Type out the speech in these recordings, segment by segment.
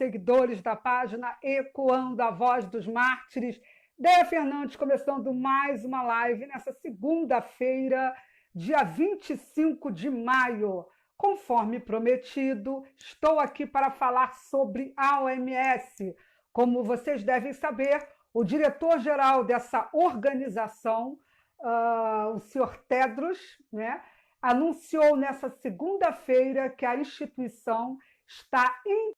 seguidores da página Ecoando a Voz dos Mártires. Déia Fernandes começando mais uma live nessa segunda-feira, dia 25 de maio. Conforme prometido, estou aqui para falar sobre a OMS. Como vocês devem saber, o diretor-geral dessa organização, o senhor Tedros, né, anunciou nessa segunda-feira que a instituição está em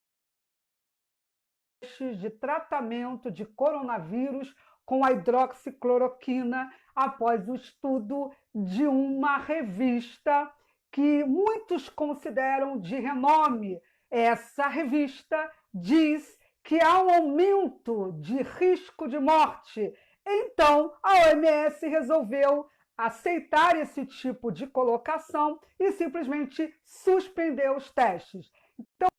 testes de tratamento de coronavírus com a hidroxicloroquina após o estudo de uma revista que muitos consideram de renome. Essa revista diz que há um aumento de risco de morte. Então, a OMS resolveu aceitar esse tipo de colocação e simplesmente suspendeu os testes. Então,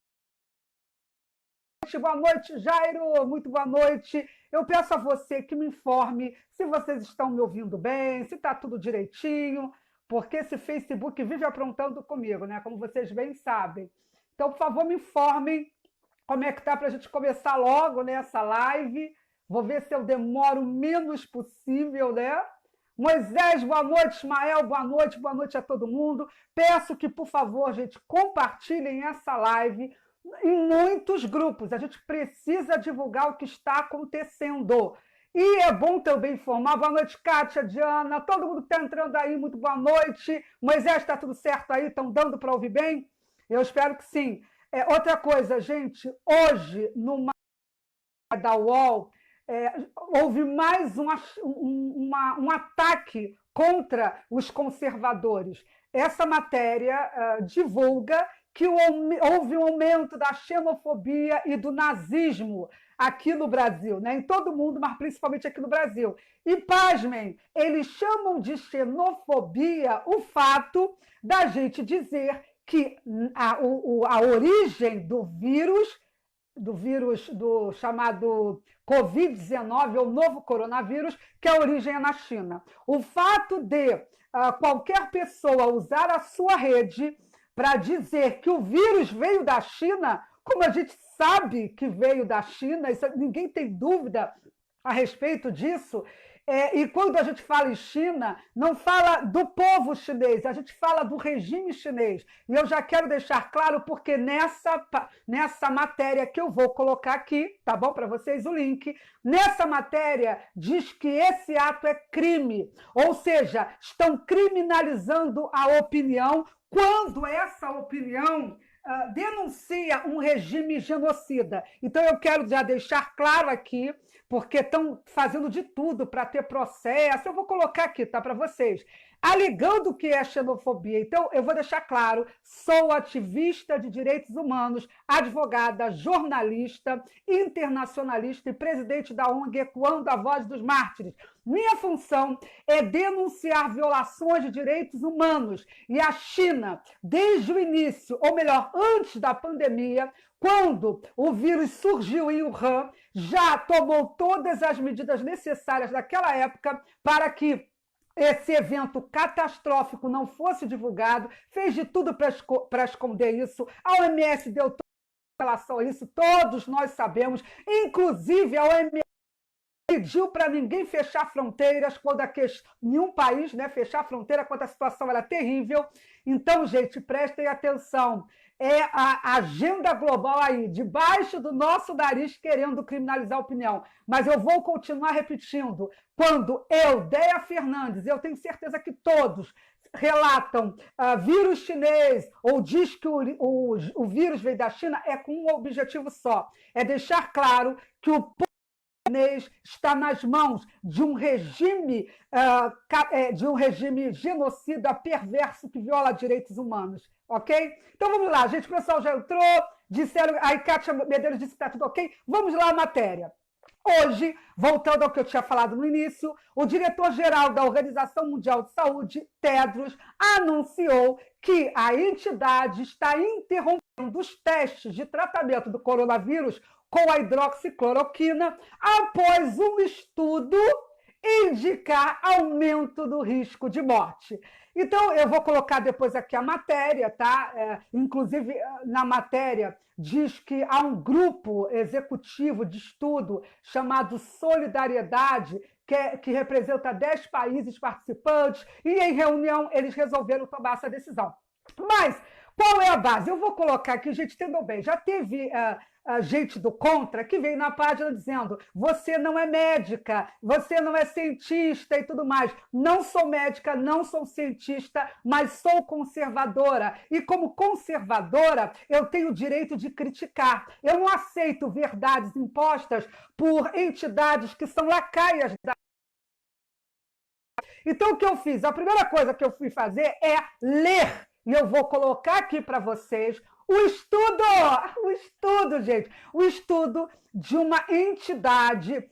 boa noite, Jairo, muito boa noite. Eu peço a você que me informe se vocês estão me ouvindo bem, se está tudo direitinho, porque esse Facebook vive aprontando comigo, né? Como vocês bem sabem. Então, por favor, me informem como é que está para a gente começar logo nessa live. Vou ver se eu demoro o menos possível, né? Moisés, boa noite. Ismael, boa noite a todo mundo. Peço que, por favor, gente, compartilhem essa live em muitos grupos. A gente precisa divulgar o que está acontecendo. E é bom também informar. Boa noite, Kátia, Diana, todo mundo que está entrando aí, muito boa noite. Moisés, está tudo certo aí? Estão dando para ouvir bem? Eu espero que sim. Outra coisa, gente, hoje, numa da UOL, houve mais um ataque contra os conservadores. Essa matéria divulga que houve um aumento da xenofobia e do nazismo aqui no Brasil, né? Em todo o mundo, mas principalmente aqui no Brasil. E, pasmem, eles chamam de xenofobia o fato da gente dizer que a origem do vírus do chamado Covid-19, ou novo coronavírus, que a origem é na China. O fato de qualquer pessoa usar a sua rede para dizer que o vírus veio da China, como a gente sabe que veio da China, ninguém tem dúvida a respeito disso. E quando a gente fala em China, não fala do povo chinês, a gente fala do regime chinês. E eu já quero deixar claro, porque nessa matéria que eu vou colocar aqui, tá bom para vocês o link, nessa matéria diz que esse ato é crime, ou seja, estão criminalizando a opinião quando essa opinião denuncia um regime genocida. Então, eu quero já deixar claro aqui, porque estão fazendo de tudo para ter processo. Eu vou colocar aqui, tá, para vocês. Alegando que é xenofobia. Então, eu vou deixar claro, sou ativista de direitos humanos, advogada, jornalista, internacionalista e presidente da ONG Ecoando a Voz dos Mártires. Minha função é denunciar violações de direitos humanos. E a China, desde o início, ou melhor, antes da pandemia, quando o vírus surgiu em Wuhan, já tomou todas as medidas necessárias naquela época para que esse evento catastrófico não fosse divulgado, fez de tudo para esconder isso. A OMS deu toda a relação a isso, todos nós sabemos, inclusive a OMS pediu para ninguém fechar fronteiras quando nenhum país, né, fechar a fronteira quando a situação era terrível. Então, gente, prestem atenção. É a agenda global aí, debaixo do nosso nariz, querendo criminalizar a opinião. Mas eu vou continuar repetindo. Quando Déia Fernandes, eu tenho certeza que todos relatam vírus chinês ou diz que o vírus veio da China, é com um objetivo só. É deixar claro que o povo chinês está nas mãos de um regime genocida perverso que viola direitos humanos. Ok? Então vamos lá, gente. O pessoal já entrou, disseram, a Kátia Medeiros disse que está tudo ok. Vamos lá a matéria. Hoje, voltando ao que eu tinha falado no início, o diretor-geral da Organização Mundial de Saúde, Tedros, anunciou que a entidade está interrompendo os testes de tratamento do coronavírus com a hidroxicloroquina após um estudo indicar aumento do risco de morte. Então, eu vou colocar depois aqui a matéria, tá? Inclusive, na matéria, diz que há um grupo executivo de estudo chamado Solidariedade, que representa 10 países participantes, e em reunião eles resolveram tomar essa decisão. Mas qual é a base? Eu vou colocar aqui, gente, entendam bem, já teve gente do contra que veio na página dizendo: você não é médica, você não é cientista e tudo mais. Não sou médica, não sou cientista, mas sou conservadora. E como conservadora, eu tenho o direito de criticar. Eu não aceito verdades impostas por entidades que são lacaias da. Então, o que eu fiz? A primeira coisa que eu fui fazer é ler. E eu vou colocar aqui para vocês o estudo, gente, o estudo de uma entidade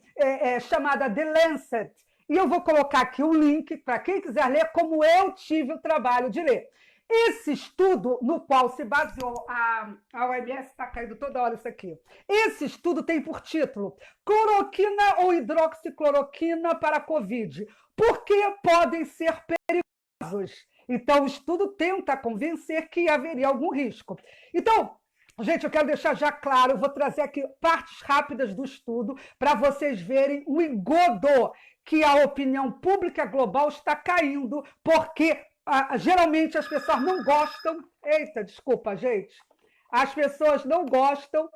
chamada The Lancet. E eu vou colocar aqui o link para quem quiser ler, como eu tive o trabalho de ler. Esse estudo no qual se baseou a OMS, está caindo toda hora isso aqui. Esse estudo tem por título Cloroquina ou hidroxicloroquina para a Covid. Por que podem ser perigosos? Então, o estudo tenta convencer que haveria algum risco. Então, gente, eu quero deixar já claro, vou trazer aqui partes rápidas do estudo para vocês verem o engodo que a opinião pública global está caindo, porque geralmente as pessoas não gostam. Eita, desculpa, gente. As pessoas não gostam.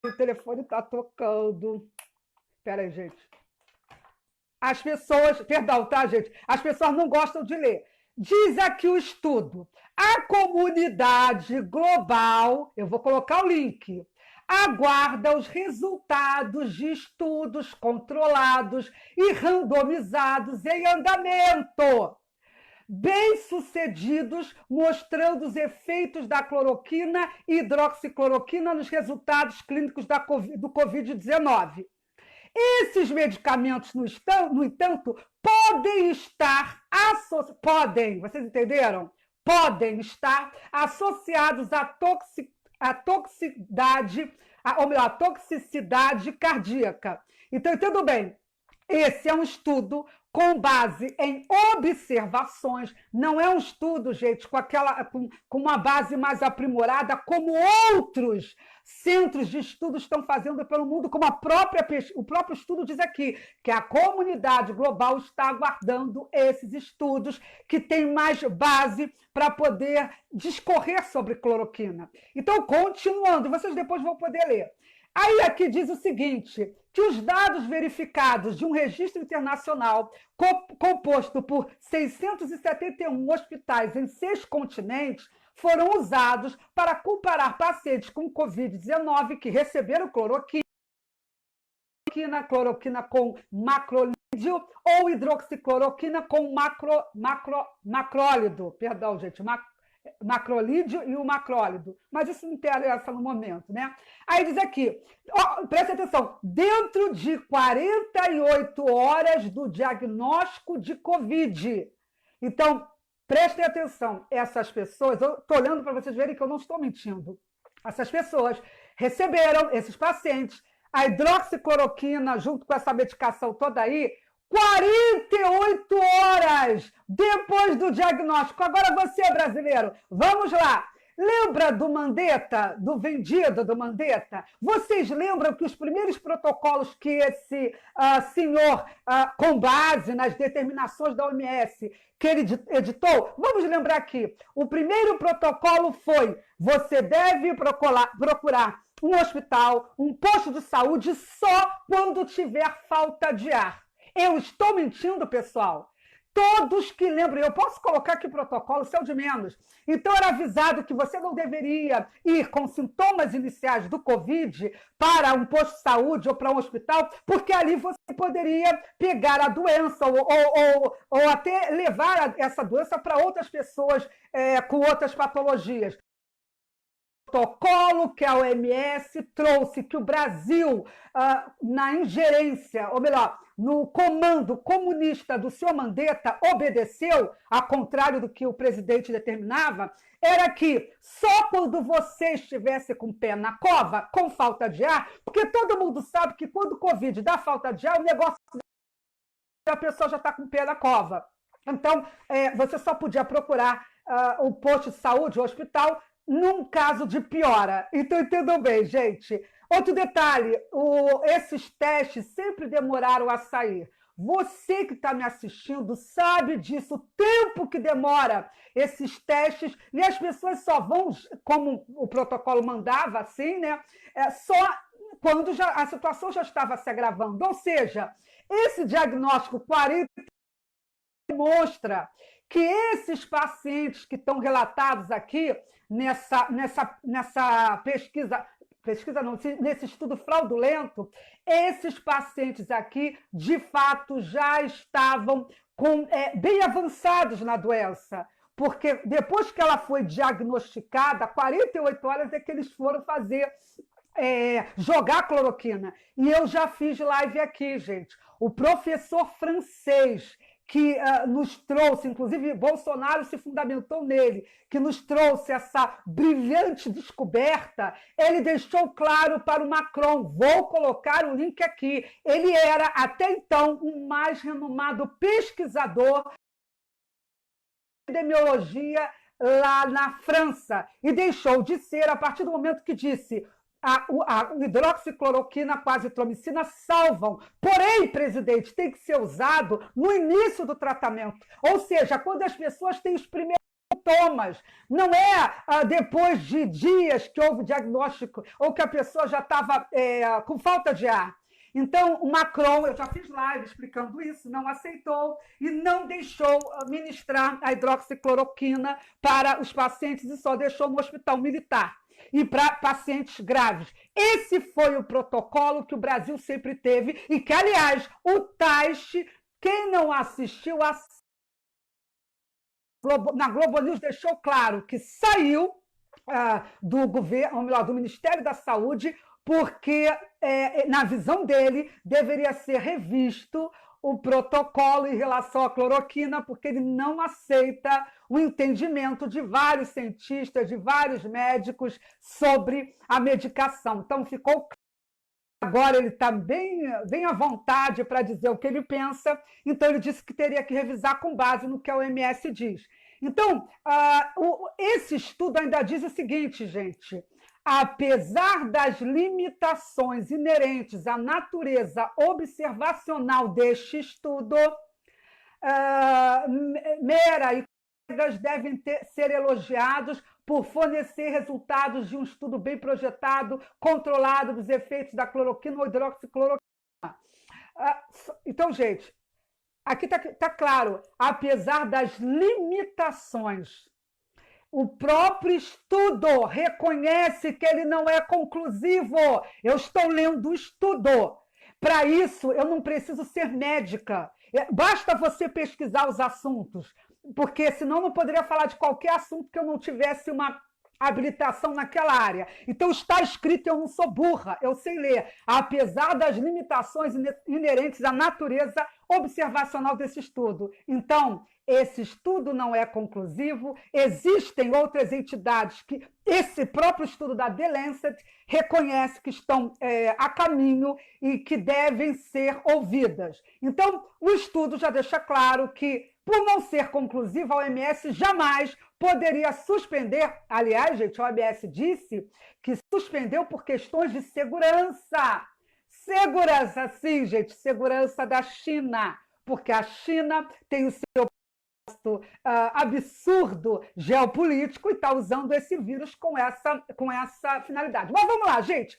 O telefone está tocando. Espera aí, gente. As pessoas, perdão, tá, gente? As pessoas não gostam de ler. Diz aqui o estudo: a comunidade global, eu vou colocar o link, aguarda os resultados de estudos controlados e randomizados em andamento, bem-sucedidos, mostrando os efeitos da cloroquina e hidroxicloroquina nos resultados clínicos do Covid-19. Esses medicamentos, no entanto, podem estar vocês entenderam? Podem estar associados à toxicidade cardíaca. Então, entendo bem, esse é um estudo com base em observações, não é um estudo, gente, com uma base mais aprimorada, como outros centros de estudo estão fazendo pelo mundo, como o próprio estudo diz aqui, que a comunidade global está aguardando esses estudos que têm mais base para poder discorrer sobre cloroquina. Então, continuando, vocês depois vão poder ler. Aí aqui diz o seguinte, que os dados verificados de um registro internacional composto por 671 hospitais em 6 continentes foram usados para comparar pacientes com Covid-19 que receberam cloroquina com macrolídeo ou hidroxicloroquina com macrólido. Perdão, gente, macrolídeo e o macrólido, mas isso não interessa no momento, né? Aí diz aqui, presta atenção, dentro de 48 horas do diagnóstico de Covid. Então, prestem atenção, essas pessoas, eu estou olhando para vocês verem que eu não estou mentindo, essas pessoas receberam, esses pacientes, a hidroxicloroquina junto com essa medicação toda aí, 48 horas depois do diagnóstico. Agora você, brasileiro, vamos lá. Lembra do Mandetta, do vendido do Mandetta? Vocês lembram que os primeiros protocolos que esse senhor, com base nas determinações da OMS, que ele editou? Vamos lembrar aqui. O primeiro protocolo foi: você deve procurar um hospital, um posto de saúde só quando tiver falta de ar. Eu estou mentindo, pessoal? Todos que lembram, eu posso colocar aqui protocolo, isso é o de menos. Então, era avisado que você não deveria ir com sintomas iniciais do Covid para um posto de saúde ou para um hospital, porque ali você poderia pegar a doença ou até levar essa doença para outras pessoas com outras patologias. Protocolo que a OMS trouxe, que o Brasil, na ingerência, ou melhor, no comando comunista do senhor Mandetta, obedeceu, ao contrário do que o presidente determinava, era que só quando você estivesse com o pé na cova, com falta de ar, porque todo mundo sabe que quando o Covid dá falta de ar, o negócio a pessoa já está com o pé na cova. Então, você só podia procurar o posto de saúde, o hospital, num caso de piora. Então, entendam bem, gente. Outro detalhe, esses testes sempre demoraram a sair. Você que está me assistindo sabe disso, o tempo que demora esses testes, e as pessoas só vão, como o protocolo mandava, assim, né? Só quando a situação já estava se agravando. Ou seja, esse diagnóstico 40 demonstra que esses pacientes que estão relatados aqui nessa pesquisa não, nesse estudo fraudulento, esses pacientes aqui, de fato, já estavam bem avançados na doença, porque depois que ela foi diagnosticada, 48 horas é que eles foram fazer jogar cloroquina. E eu já fiz live aqui, gente. O professor francês que nos trouxe, inclusive Bolsonaro se fundamentou nele, que nos trouxe essa brilhante descoberta, ele deixou claro para o Macron, vou colocar o link aqui, ele era, até então, o mais renomado pesquisador de epidemiologia lá na França, e deixou de ser a partir do momento que disse a hidroxicloroquina, a azitromicina salvam. Porém, presidente, tem que ser usado no início do tratamento. Ou seja, quando as pessoas têm os primeiros sintomas. Não é depois de dias que houve diagnóstico ou que a pessoa já estava com falta de ar. Então, o Macron, eu já fiz live explicando isso, não aceitou e não deixou ministrar a hidroxicloroquina para os pacientes e só deixou no hospital militar e para pacientes graves. Esse foi o protocolo que o Brasil sempre teve e que, aliás, o TAIST, quem não assistiu, na Globo News deixou claro que saiu do governo, ou melhor, do Ministério da Saúde, porque, na visão dele, deveria ser revisto o protocolo em relação à cloroquina, porque ele não aceita o entendimento de vários cientistas, de vários médicos sobre a medicação. Então, ficou claro. Agora ele está bem à vontade para dizer o que ele pensa, então ele disse que teria que revisar com base no que a OMS diz. Então, esse estudo ainda diz o seguinte, gente: apesar das limitações inerentes à natureza observacional deste estudo, Mera e colegas devem ser elogiados por fornecer resultados de um estudo bem projetado, controlado dos efeitos da cloroquina ou hidroxicloroquina. Então, gente, aqui está claro, apesar das limitações, o próprio estudo reconhece que ele não é conclusivo. Eu estou lendo o estudo. Para isso, eu não preciso ser médica. Basta você pesquisar os assuntos, porque senão não poderia falar de qualquer assunto que eu não tivesse uma habilitação naquela área. Então está escrito, eu não sou burra, eu sei ler. Apesar das limitações inerentes à natureza observacional desse estudo. Então, esse estudo não é conclusivo, existem outras entidades que esse próprio estudo da The Lancet reconhece que estão a caminho e que devem ser ouvidas. Então, o estudo já deixa claro que, por não ser conclusivo, a OMS jamais poderia suspender. Aliás, gente, a OMS disse que suspendeu por questões de segurança. Segurança, sim, gente, segurança da China, porque a China tem o seu absurdo geopolítico e está usando esse vírus com essa finalidade. Mas vamos lá, gente.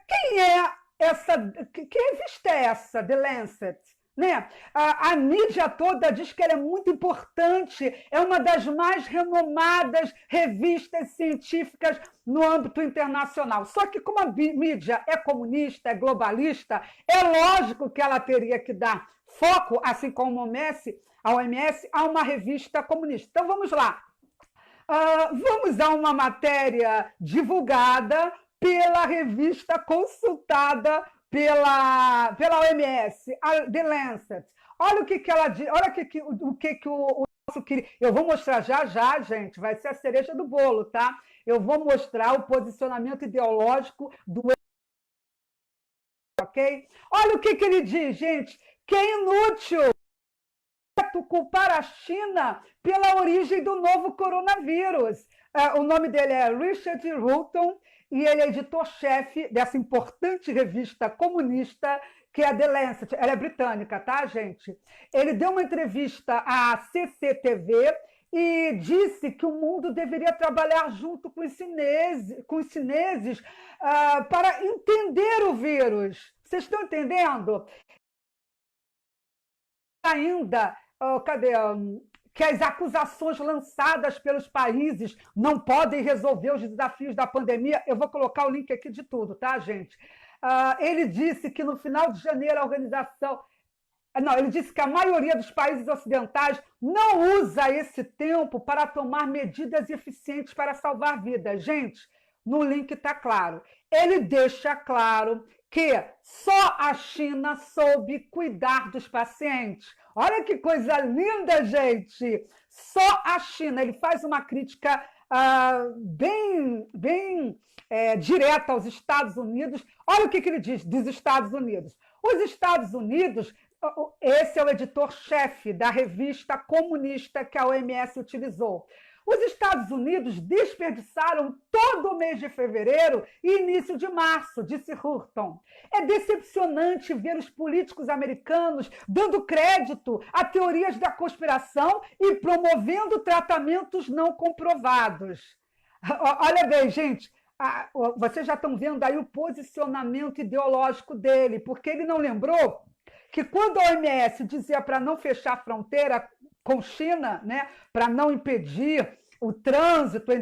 Quem é essa? Que revista é essa, The Lancet? Né? A mídia toda diz que ela é muito importante, é uma das mais renomadas revistas científicas no âmbito internacional. Só que como a mídia é comunista, é globalista, é lógico que ela teria que dar foco, assim como a OMS, a uma revista comunista. Então vamos lá. Vamos a uma matéria divulgada pela revista consultada pela OMS, a The Lancet. Olha o que ela diz, olha o que o nosso querido. Eu vou mostrar já, gente, vai ser a cereja do bolo, tá? Eu vou mostrar o posicionamento ideológico do. Ok? Olha o que ele diz, gente, que é inútil culpar a China pela origem do novo coronavírus. O nome dele é Richard Rulton e ele é editor-chefe dessa importante revista comunista que é a The Lancet. Ela é britânica, tá, gente? Ele deu uma entrevista à CCTV e disse que o mundo deveria trabalhar junto com os chineses para entender o vírus. Vocês estão entendendo? Ainda, cadê? Que as acusações lançadas pelos países não podem resolver os desafios da pandemia. Eu vou colocar o link aqui de tudo, tá, gente? Ele disse que no final de janeiro a organização... Não, ele disse que a maioria dos países ocidentais não usa esse tempo para tomar medidas eficientes para salvar vidas. Gente, no link está claro. Ele deixa claro que só a China soube cuidar dos pacientes. Olha que coisa linda, gente! Só a China. Ele faz uma crítica bem direta aos Estados Unidos. Olha o que ele diz dos Estados Unidos. Os Estados Unidos, esse é o editor-chefe da revista comunista que a OMS utilizou. Os Estados Unidos desperdiçaram todo o mês de fevereiro e início de março, disse Hurton. É decepcionante ver os políticos americanos dando crédito a teorias da conspiração e promovendo tratamentos não comprovados. Olha bem, gente, vocês já estão vendo aí o posicionamento ideológico dele, porque ele não lembrou que quando a OMS dizia para não fechar a fronteira com China, né, para não impedir o trânsito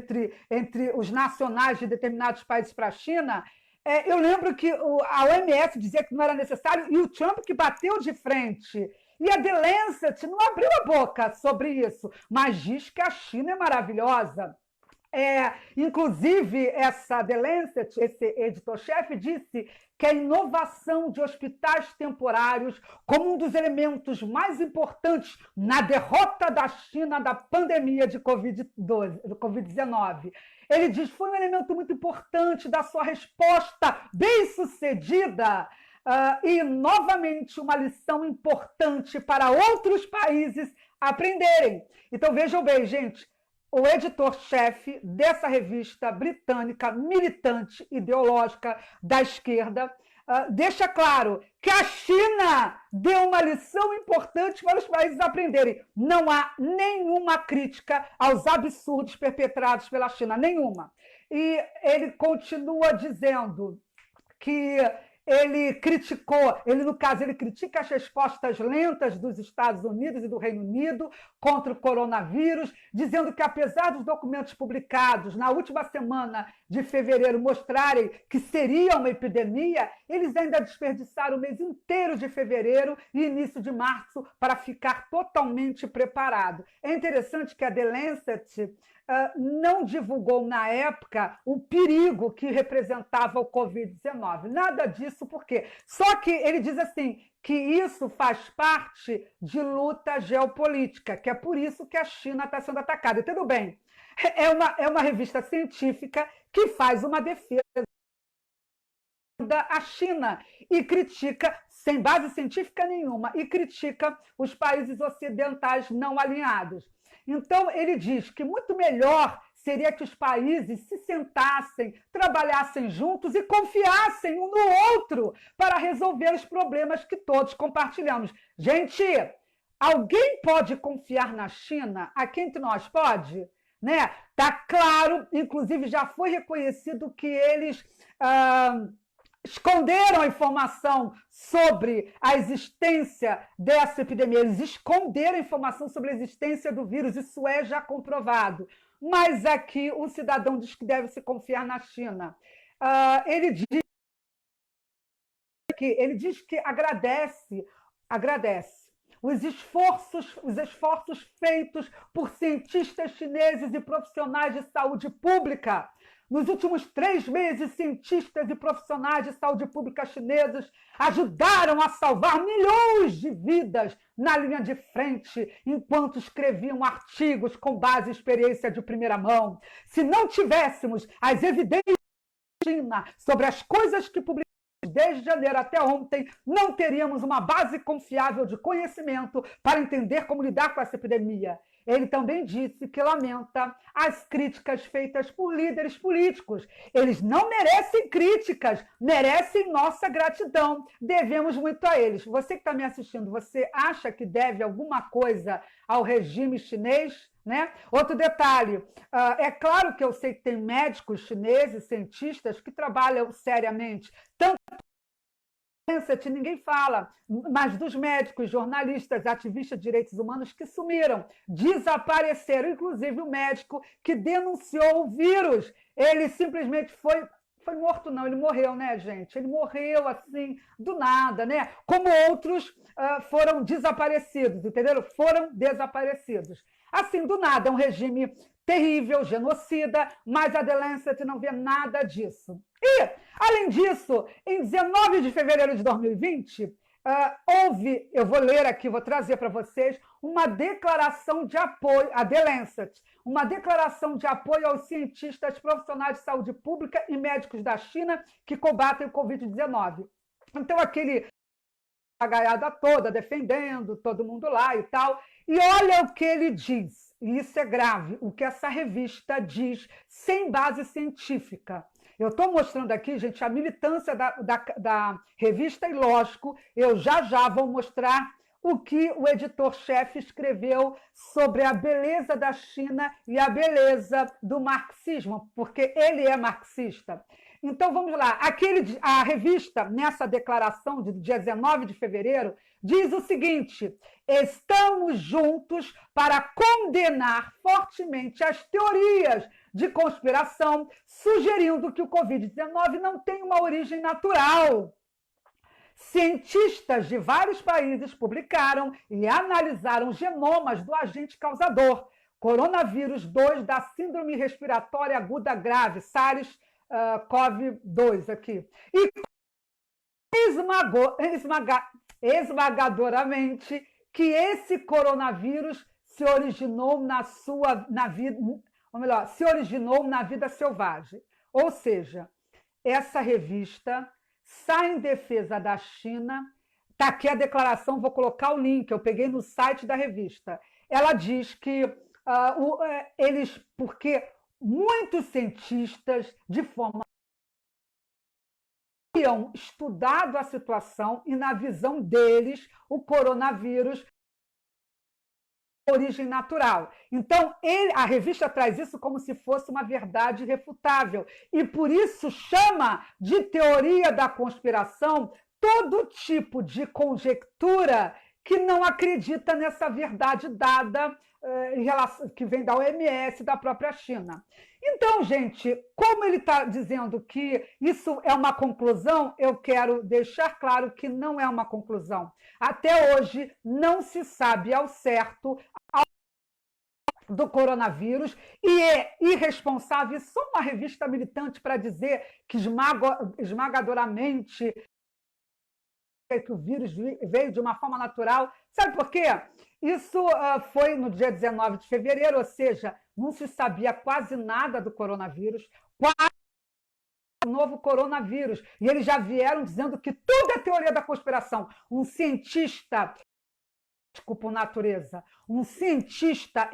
entre os nacionais de determinados países para a China, eu lembro que a OMS dizia que não era necessário e o Trump que bateu de frente. E a The Lancet não abriu a boca sobre isso, mas diz que a China é maravilhosa. Inclusive, essa The Lancet, esse editor-chefe, disse que a inovação de hospitais temporários como um dos elementos mais importantes na derrota da China da pandemia de Covid-19. Ele diz que foi um elemento muito importante da sua resposta bem-sucedida e, novamente, uma lição importante para outros países aprenderem. Então, vejam bem, gente, o editor-chefe dessa revista britânica, militante ideológica da esquerda, deixa claro que a China deu uma lição importante para os países aprenderem. Não há nenhuma crítica aos absurdos perpetrados pela China, nenhuma. E ele continua dizendo que ele criticou, no caso, ele critica as respostas lentas dos Estados Unidos e do Reino Unido contra o coronavírus, dizendo que, apesar dos documentos publicados na última semana de fevereiro mostrarem que seria uma epidemia, eles ainda desperdiçaram o mês inteiro de fevereiro e início de março para ficar totalmente preparado. É interessante que a The Lancet não divulgou na época o perigo que representava o Covid-19. Nada disso, por quê? Só que ele diz assim, que isso faz parte de luta geopolítica, que é por isso que a China está sendo atacada. E tudo bem, é uma revista científica que faz uma defesa da China e critica, sem base científica nenhuma, e critica os países ocidentais não alinhados. Então, ele diz que muito melhor seria que os países se sentassem, trabalhassem juntos e confiassem um no outro para resolver os problemas que todos compartilhamos. Gente, alguém pode confiar na China? Aqui entre nós pode? Né? Tá claro, inclusive já foi reconhecido que eles esconderam a informação sobre a existência dessa epidemia. Eles esconderam a informação sobre a existência do vírus, isso é já comprovado. Mas aqui o cidadão diz que deve se confiar na China. Ele diz que agradece os esforços feitos por cientistas chineses e profissionais de saúde pública. Nos últimos 3 meses, cientistas e profissionais de saúde pública chineses ajudaram a salvar milhões de vidas na linha de frente, enquanto escreviam artigos com base em experiência de primeira mão. Se não tivéssemos as evidências da China sobre as coisas que publicamos desde janeiro até ontem, não teríamos uma base confiável de conhecimento para entender como lidar com essa epidemia. Ele também disse que lamenta as críticas feitas por líderes políticos. Eles não merecem críticas, merecem nossa gratidão. Devemos muito a eles. Você que está me assistindo, você acha que deve alguma coisa ao regime chinês? Né? Outro detalhe, é claro que eu sei que tem médicos chineses, cientistas que trabalham seriamente, tanto ninguém fala, mas dos médicos, jornalistas, ativistas de direitos humanos que sumiram, desapareceram, inclusive o médico que denunciou o vírus. Ele simplesmente foi morto, não, ele morreu, né, gente? Ele morreu assim, do nada, né? Como outros foram desaparecidos, entenderam? Foram desaparecidos. Assim, do nada, é um regime terrível, genocida, mas a The Lancet não vê nada disso. E, além disso, em 19 de fevereiro de 2020, houve, eu vou ler aqui, vou trazer para vocês, uma declaração de apoio, a The Lancet, uma declaração de apoio aos cientistas profissionais de saúde pública e médicos da China que combatem o Covid-19. Então, aquele a gaiada toda defendendo, todo mundo lá e tal. E olha o que ele diz, e isso é grave, o que essa revista diz sem base científica. Eu estou mostrando aqui, gente, a militância da revista e, lógico, eu já vou mostrar o que o editor-chefe escreveu sobre a beleza da China e a beleza do marxismo, porque ele é marxista. Então, vamos lá. A revista, nessa declaração de dia 19 de fevereiro, diz o seguinte: estamos juntos para condenar fortemente as teorias de conspiração, sugerindo que o Covid-19 não tem uma origem natural. Cientistas de vários países publicaram e analisaram genomas do agente causador, coronavírus 2 da síndrome respiratória aguda grave, SARS-CoV-2 aqui. E esmagadoramente que esse coronavírus se originou se originou na vida selvagem. Ou seja, essa revista sai em defesa da China. Está aqui a declaração, vou colocar o link, eu peguei no site da revista. Ela diz que porque muitos cientistas, de forma tinham estudado a situação e, na visão deles, o coronavírus origem natural. Então, a revista traz isso como se fosse uma verdade irrefutável e, por isso, chama de teoria da conspiração todo tipo de conjectura que não acredita nessa verdade dada que vem da OMS, da própria China. Então, gente, como ele está dizendo que isso é uma conclusão, eu quero deixar claro que não é uma conclusão. Até hoje, não se sabe ao certo do coronavírus e é irresponsável só uma revista militante para dizer que esmagadoramente que o vírus veio de uma forma natural. Sabe por quê? Isso foi no dia 19 de fevereiro, ou seja, não se sabia quase nada do coronavírus, quase o novo coronavírus. E eles já vieram dizendo que tudo é teoria da conspiração. Um cientista, por natureza, um cientista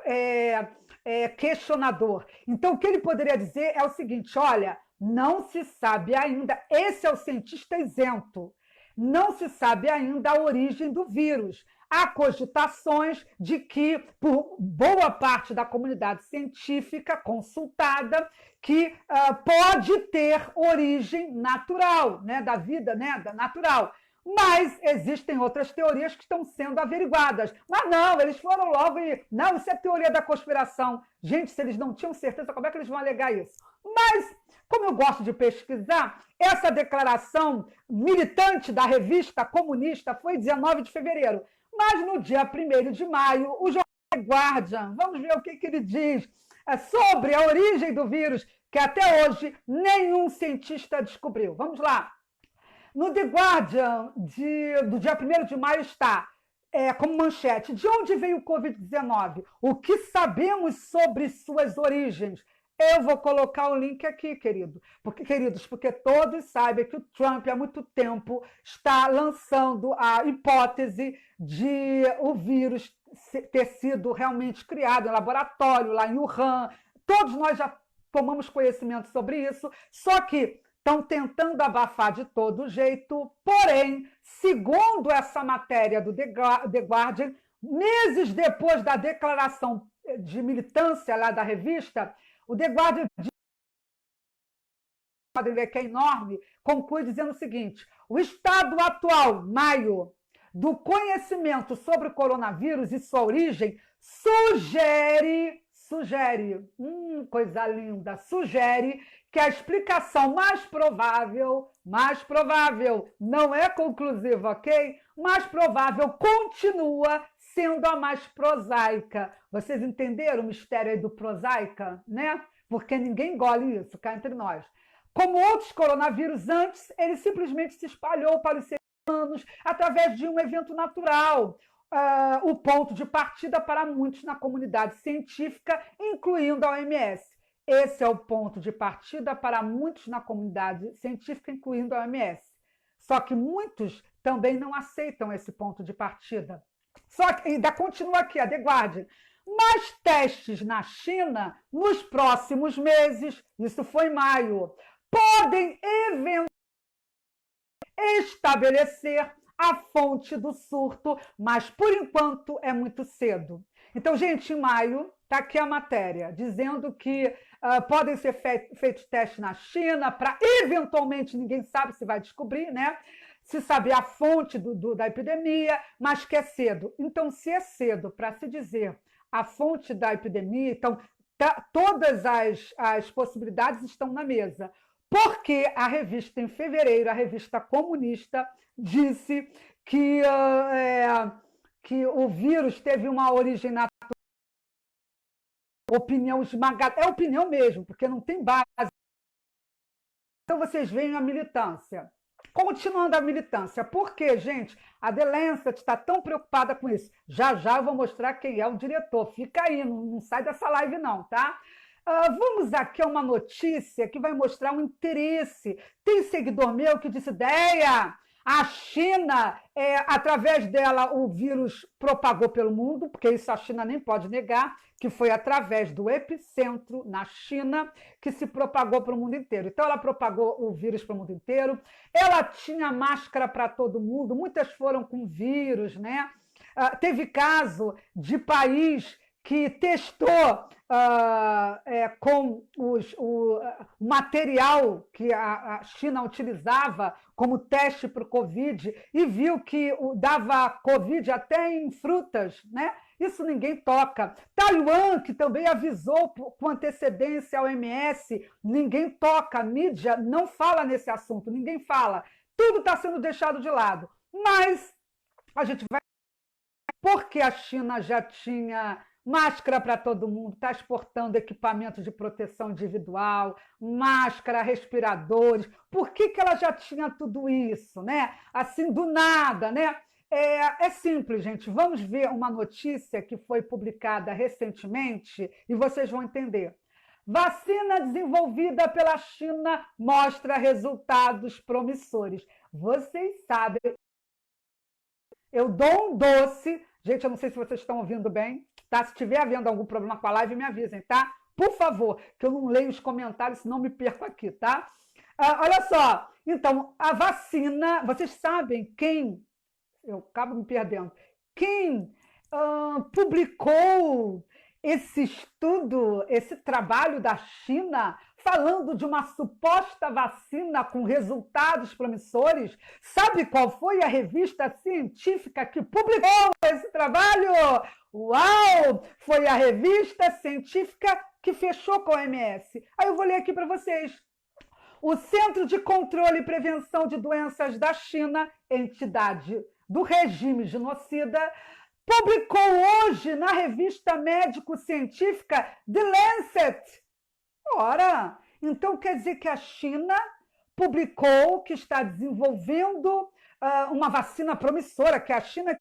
é questionador. Então, o que ele poderia dizer é o seguinte: olha, não se sabe ainda, esse é o cientista isento, não se sabe ainda a origem do vírus. Há cogitações de que, por boa parte da comunidade científica consultada, que pode ter origem natural, né, da vida, né, natural. Mas existem outras teorias que estão sendo averiguadas. Mas não, eles foram logo e... Não, isso é teoria da conspiração. Gente, se eles não tinham certeza, como é que eles vão alegar isso? Mas, como eu gosto de pesquisar, essa declaração militante da revista comunista foi 19 de fevereiro. Mas no dia 1º de maio, o jornal The Guardian, vamos ver o que ele diz sobre a origem do vírus, que até hoje nenhum cientista descobriu. Vamos lá. No The Guardian, do dia 1º de maio, está como manchete: de onde veio o Covid-19? O que sabemos sobre suas origens? Eu vou colocar o link aqui, queridos, porque todos sabem que o Trump há muito tempo está lançando a hipótese de o vírus ter sido realmente criado em laboratório, lá em Wuhan. Todos nós já tomamos conhecimento sobre isso, só que estão tentando abafar de todo jeito. Porém, segundo essa matéria do The Guardian, meses depois da declaração de militância lá da revista, o The Guardian, podem ver que é enorme, conclui dizendo o seguinte: o estado atual, maio, do conhecimento sobre o coronavírus e sua origem sugere, coisa linda, sugere que a explicação mais provável, não é conclusiva, ok? Mais provável continua sendo a mais prosaica. Vocês entenderam o mistério aí do prosaica, né? Porque ninguém engole isso, cá entre nós. Como outros coronavírus antes, ele simplesmente se espalhou para os seres humanos através de um evento natural. O ponto de partida para muitos na comunidade científica, incluindo a OMS. Esse é o ponto de partida para muitos na comunidade científica, incluindo a OMS. Só que muitos também não aceitam esse ponto de partida. Só que ainda continua aqui, a The Guardian. Mais testes na China nos próximos meses, isso foi em maio, podem eventualmente estabelecer a fonte do surto, mas por enquanto é muito cedo. Então, gente, em maio, está aqui a matéria, dizendo que podem ser feitos testes na China para, eventualmente, ninguém sabe se vai descobrir, né? Se saber a fonte da epidemia, mas que é cedo. Então, se é cedo para se dizer a fonte da epidemia, então todas as possibilidades estão na mesa. Porque a revista, em fevereiro, a revista comunista, disse que o vírus teve uma origem natural. Opinião esmagada. É opinião mesmo, porque não tem base. Então, vocês veem a militância. Continuando a militância. Por quê, gente? A The Lancet está tão preocupada com isso. Já eu vou mostrar quem é o diretor. Fica aí, não sai dessa live não, tá? Vamos aqui a uma notícia que vai mostrar um interesse. Tem seguidor meu que disse: Deia, a China, através dela o vírus propagou pelo mundo, porque isso a China nem pode negar, que foi através do epicentro na China que se propagou para o mundo inteiro. Então, ela propagou o vírus para o mundo inteiro. Ela tinha máscara para todo mundo, muitas foram com vírus, né? Teve caso de país que testou com o material que a China utilizava como teste para o Covid e viu que dava Covid até em frutas, né? Isso ninguém toca. Taiwan, que também avisou com antecedência a OMS, ninguém toca. A mídia não fala nesse assunto, ninguém fala. Tudo está sendo deixado de lado. Mas a gente vai... Porque a China já tinha máscara para todo mundo, está exportando equipamentos de proteção individual, máscara, respiradores. Por que ela já tinha tudo isso, né? Assim, do nada, né? É simples, gente. Vamos ver uma notícia que foi publicada recentemente e vocês vão entender. Vacina desenvolvida pela China mostra resultados promissores. Vocês sabem, eu dou um doce. Gente, eu não sei se vocês estão ouvindo bem, tá? Se estiver havendo algum problema com a live, me avisem, tá? Por favor, que eu não leio os comentários, senão me perco aqui, tá? Olha só, então, a vacina, vocês sabem quem, eu acabo me perdendo, quem publicou esse estudo, esse trabalho da China, falando de uma suposta vacina com resultados promissores? Sabe qual foi a revista científica que publicou esse trabalho? Uau! Foi a revista científica que fechou com a OMS. Aí eu vou ler aqui para vocês. O Centro de Controle e Prevenção de Doenças da China, entidade do regime genocida, publicou hoje na revista médico-científica The Lancet. Ora, então quer dizer que a China publicou que está desenvolvendo uma vacina promissora, que a China,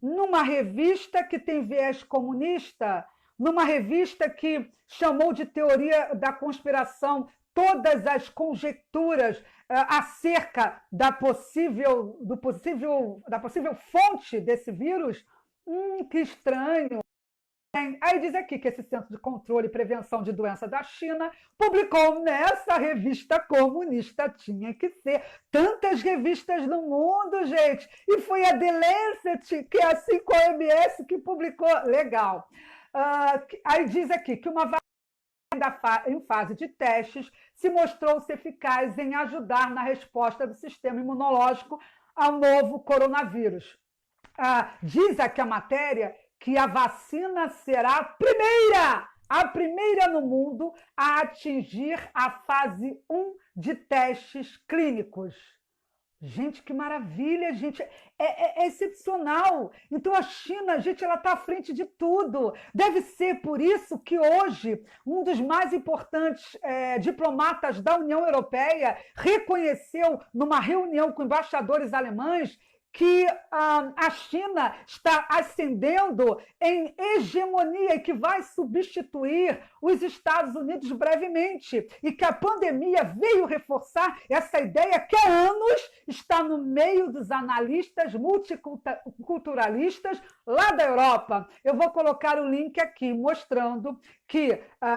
numa revista que tem viés comunista, numa revista que chamou de teoria da conspiração todas as conjecturas acerca da possível fonte desse vírus. Que estranho. Aí diz aqui que esse Centro de Controle e Prevenção de Doença da China publicou nessa revista comunista, tinha que ser. Tantas revistas no mundo, gente. E foi a The Lancet, que é assim com a OMS, que publicou. Legal. Aí diz aqui que uma vacina em fase de testes se mostrou-se eficaz em ajudar na resposta do sistema imunológico ao novo coronavírus. Diz aqui a matéria que a vacina será a primeira no mundo a atingir a fase 1 de testes clínicos. Gente, que maravilha, gente. É excepcional. Então, a China, gente, ela está à frente de tudo. Deve ser por isso que hoje um dos mais importantes diplomatas da União Europeia reconheceu, numa reunião com embaixadores alemães, que a China está ascendendo em hegemonia e que vai substituir os Estados Unidos brevemente, e que a pandemia veio reforçar essa ideia que há anos está no meio dos analistas multiculturalistas lá da Europa. Eu vou colocar o link aqui mostrando que a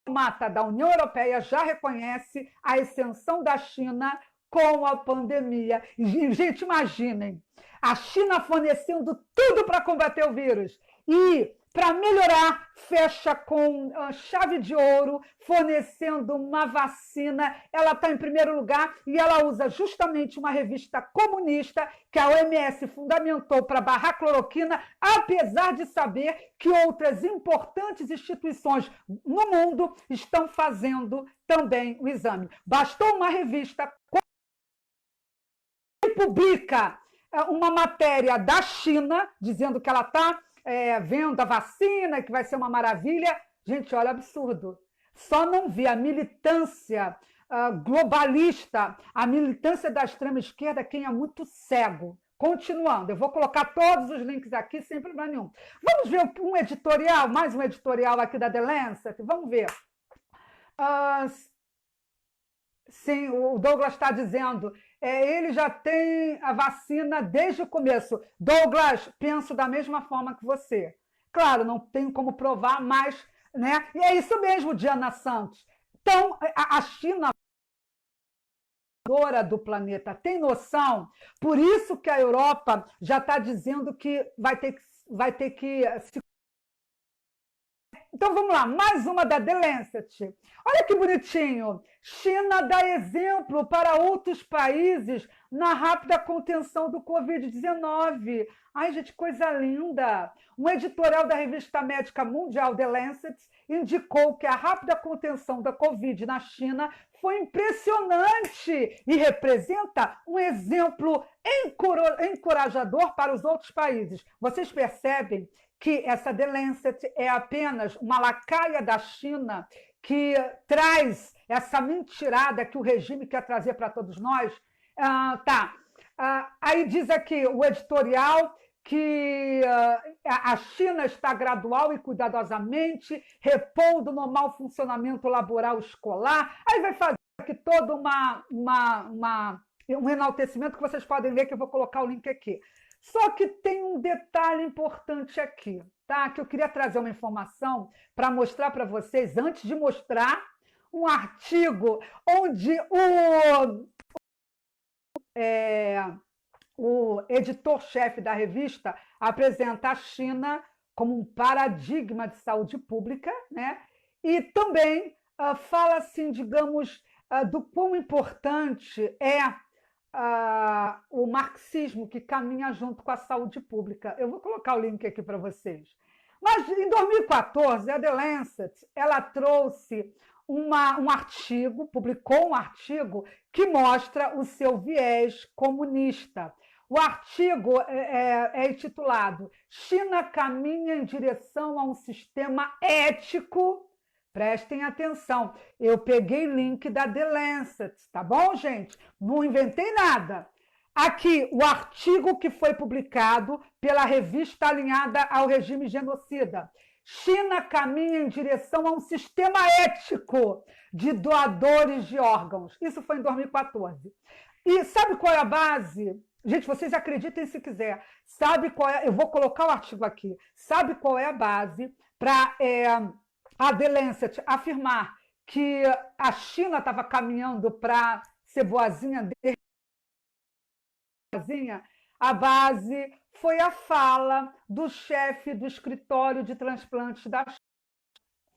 diplomata da União Europeia já reconhece a ascensão da China com a pandemia. E, gente, imaginem, a China fornecendo tudo para combater o vírus e, para melhorar, fecha com chave de ouro, fornecendo uma vacina. Ela está em primeiro lugar e ela usa justamente uma revista comunista que a OMS fundamentou para barrar cloroquina, apesar de saber que outras importantes instituições no mundo estão fazendo também o exame. Bastou uma revista publica uma matéria da China dizendo que ela está vendo a vacina, que vai ser uma maravilha. Gente, olha, absurdo. Só não vi a militância globalista, a militância da extrema-esquerda, quem é muito cego. Continuando, eu vou colocar todos os links aqui sem problema nenhum. Vamos ver um editorial, mais um editorial aqui da The Lancet? Vamos ver. Sim, o Douglas está dizendo, ele já tem a vacina desde o começo. Douglas, penso da mesma forma que você. Claro, não tenho como provar, mas, né? E é isso mesmo, Diana Santos. Então, a China do planeta tem noção, por isso que a Europa já está dizendo que vai ter que se... Então, vamos lá, mais uma da The Lancet. Olha que bonitinho. China dá exemplo para outros países na rápida contenção do Covid-19. Ai, gente, coisa linda. Um editorial da revista médica mundial The Lancet indicou que a rápida contenção da Covid na China foi impressionante e representa um exemplo encorajador para os outros países. Vocês percebem que essa The Lancet é apenas uma lacaia da China que traz essa mentirada que o regime quer trazer para todos nós? Aí diz aqui o editorial que a China está gradual e cuidadosamente repondo o normal funcionamento laboral escolar. Aí vai fazer aqui todo um enaltecimento que vocês podem ver, que eu vou colocar o link aqui. Só que tem um detalhe importante aqui, tá? Que eu queria trazer uma informação para mostrar para vocês, antes de mostrar um artigo onde o editor-chefe da revista apresenta a China como um paradigma de saúde pública, né? E também fala, assim, digamos, do quão importante é o marxismo que caminha junto com a saúde pública. Eu vou colocar o link aqui para vocês. Mas, em 2014, a The Lancet ela trouxe um artigo, publicou um artigo que mostra o seu viés comunista. O artigo é intitulado China caminha em direção a um sistema ético. Prestem atenção, eu peguei link da The Lancet, tá bom, gente? Não inventei nada. Aqui, o artigo que foi publicado pela revista alinhada ao regime genocida. China caminha em direção a um sistema ético de doadores de órgãos. Isso foi em 2014. E sabe qual é a base? Gente, vocês acreditem se quiser. Sabe qual é? Eu vou colocar o artigo aqui. Sabe qual é a base para a The Lancet afirmar que a China estava caminhando para ser boazinha? A base foi a fala do chefe do escritório de transplantes da China.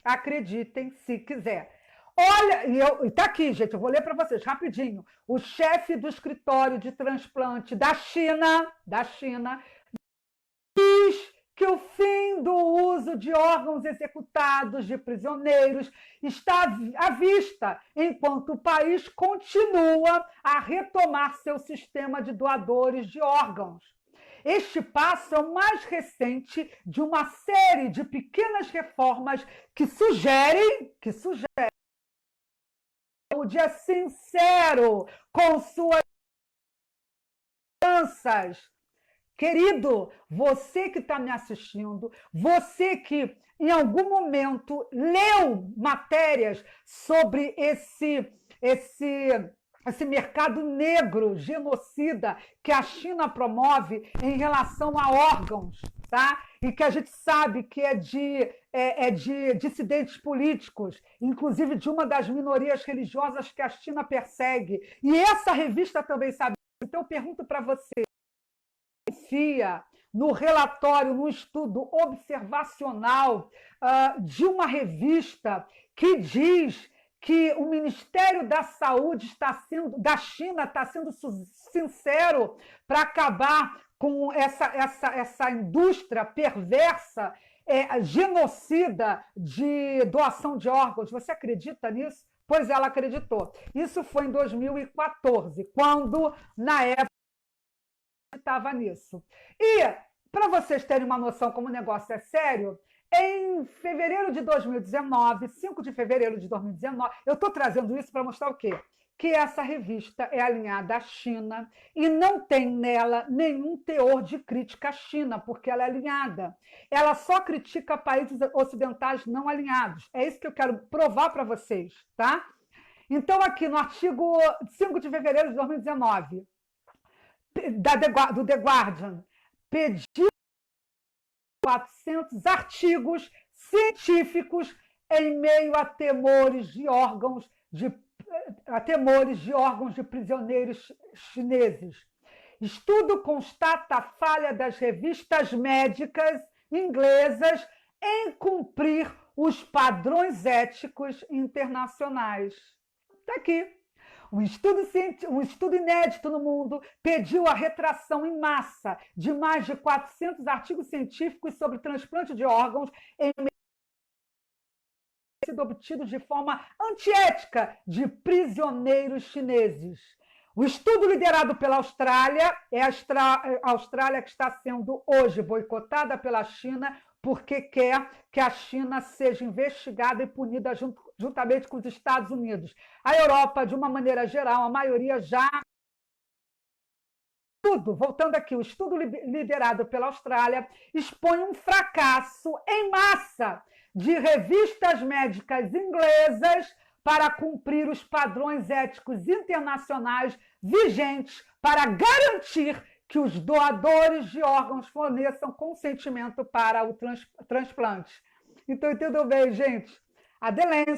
Acreditem se quiser. Olha, e está aqui, gente, eu vou ler para vocês rapidinho. O chefe do escritório de transplante da China diz que o fim do uso de órgãos executados de prisioneiros está à vista, enquanto o país continua a retomar seu sistema de doadores de órgãos. Este passo é o mais recente de uma série de pequenas reformas que sugerem saúde é sincero com suas crianças. Querido, você que está me assistindo, você que em algum momento leu matérias sobre esse mercado negro genocida que a China promove em relação a órgãos, tá? E que a gente sabe que é de dissidentes políticos, inclusive de uma das minorias religiosas que a China persegue. E essa revista também sabe. Então, eu pergunto para você, confia no relatório, no estudo observacional de uma revista que diz que o Ministério da Saúde da China está sendo sincero para acabar com essa indústria perversa, genocida de doação de órgãos. Você acredita nisso? Pois ela acreditou. Isso foi em 2014, quando, na época, estava nisso. E, para vocês terem uma noção como o negócio é sério, em fevereiro de 2019, 5 de fevereiro de 2019, eu estou trazendo isso para mostrar o quê? Que essa revista é alinhada à China e não tem nela nenhum teor de crítica à China, porque ela é alinhada. Ela só critica países ocidentais não alinhados. É isso que eu quero provar para vocês, tá? Então, aqui no artigo 5 de fevereiro de 2019, do The Guardian, pediu 400 artigos científicos em meio a temores de órgãos de prisioneiros chineses. Estudo constata a falha das revistas médicas inglesas em cumprir os padrões éticos internacionais. Está aqui. Um estudo inédito no mundo pediu a retração em massa de mais de 400 artigos científicos sobre transplante de órgãos em sido obtidos de forma antiética de prisioneiros chineses. O estudo liderado pela Austrália, a Austrália que está sendo hoje boicotada pela China porque quer que a China seja investigada e punida juntamente com os Estados Unidos. A Europa, de uma maneira geral, a maioria já... Voltando aqui, o estudo liderado pela Austrália expõe um fracasso em massa de revistas médicas inglesas para cumprir os padrões éticos internacionais vigentes para garantir que os doadores de órgãos forneçam consentimento para o transplante. Então, entendeu bem, gente? A The Lancet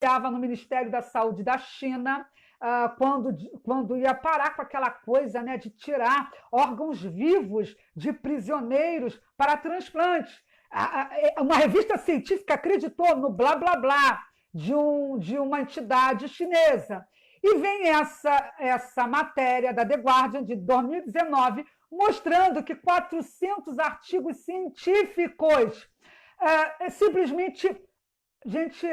estava no Ministério da Saúde da China quando ia parar com aquela coisa, né, de tirar órgãos vivos de prisioneiros para transplante. Uma revista científica acreditou no blá, blá, blá de uma entidade chinesa. E vem essa matéria da The Guardian de 2019 mostrando que 400 artigos científicos simplesmente... Gente,